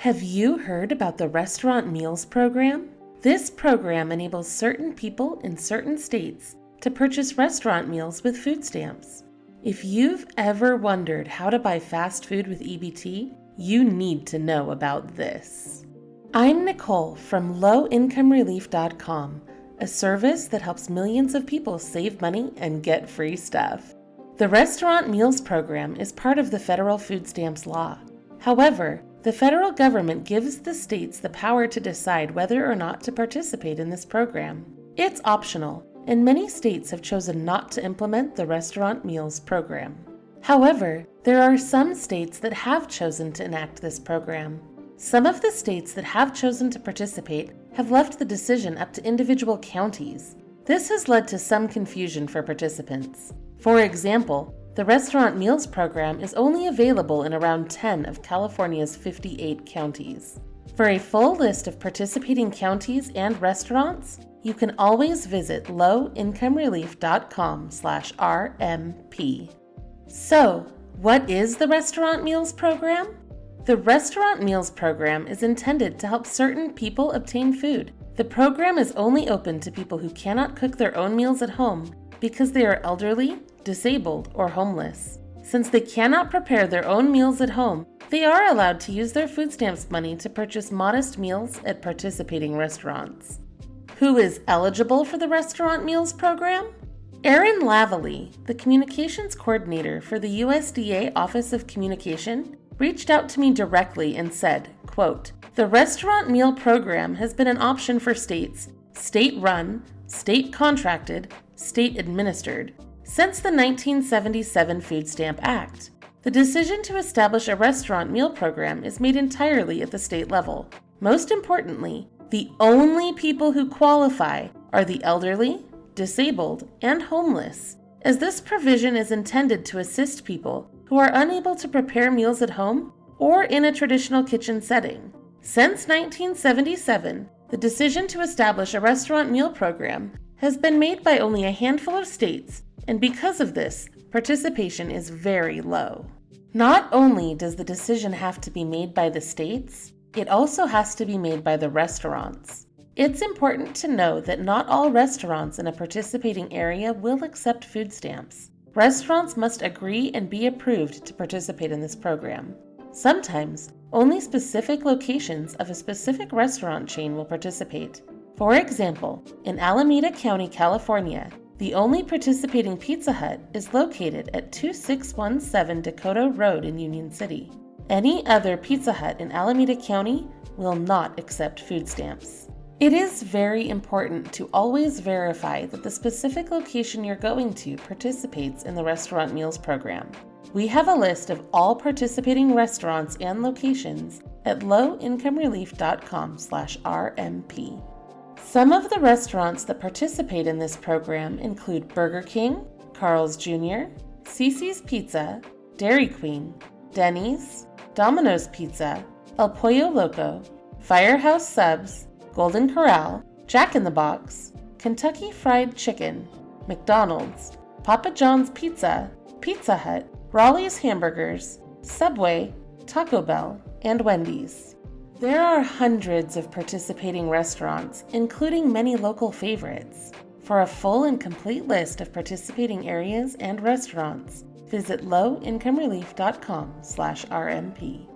Have you heard about the Restaurant Meals Program? This program enables certain people in certain states to purchase restaurant meals with food stamps. If you've ever wondered how to buy fast food with EBT, you need to know about this. I'm Nicole from lowincomerelief.com, a service that helps millions of people save money and get free stuff. The Restaurant Meals Program is part of the federal food stamps law. However, the federal government gives the states the power to decide whether or not to participate in this program. It's optional, and many states have chosen not to implement the Restaurant Meals Program. However, there are some states that have chosen to enact this program. Some of the states that have chosen to participate have left the decision up to individual counties. This has led to some confusion for participants. For example, the Restaurant Meals Program is only available in around 10 of California's 58 counties. For a full list of participating counties and restaurants, you can always visit lowincomerelief.com/RMP. So, what is the Restaurant Meals Program? The Restaurant Meals Program is intended to help certain people obtain food. The program is only open to people who cannot cook their own meals at home because they are elderly, disabled, or homeless. Since they cannot prepare their own meals at home, they are allowed to use their food stamps money to purchase modest meals at participating restaurants. Who is eligible for the Restaurant Meals Program? Erin Lavallee, the communications coordinator for the USDA Office of Communication, reached out to me directly and said, quote, "The Restaurant Meal Program has been an option for states, state-run, state-contracted, state-administered, since the 1977 Food Stamp Act. The decision to establish a restaurant meal program is made entirely at the state level. Most importantly, the only people who qualify are the elderly, disabled, and homeless, as this provision is intended to assist people who are unable to prepare meals at home or in a traditional kitchen setting. Since 1977, the decision to establish a restaurant meal program has been made by only a handful of states, and because of this, participation is very low. Not only does the decision have to be made by the states, it also has to be made by the restaurants. It's important to know that not all restaurants in a participating area will accept food stamps. Restaurants must agree and be approved to participate in this program. Sometimes, only specific locations of a specific restaurant chain will participate. For example, in Alameda County, California, the only participating Pizza Hut is located at 2617 Dakota Road in Union City. Any other Pizza Hut in Alameda County will not accept food stamps. It is very important to always verify that the specific location you're going to participates in the Restaurant Meals Program. We have a list of all participating restaurants and locations at lowincomerelief.com/RMP. Some of the restaurants that participate in this program include Burger King, Carl's Jr., CiCi's Pizza, Dairy Queen, Denny's, Domino's Pizza, El Pollo Loco, Firehouse Subs, Golden Corral, Jack in the Box, Kentucky Fried Chicken, McDonald's, Papa John's Pizza, Pizza Hut, Raleigh's Hamburgers, Subway, Taco Bell, and Wendy's. There are hundreds of participating restaurants, including many local favorites. For a full and complete list of participating areas and restaurants, visit lowincomerelief.com/RMP.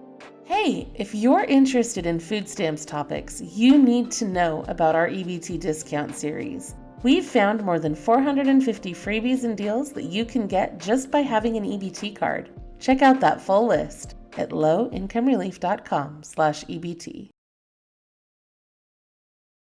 Hey, if you're interested in food stamps topics, you need to know about our EBT discount series. We've found more than 450 freebies and deals that you can get just by having an EBT card. Check out that full list at lowincomerelief.com/EBT.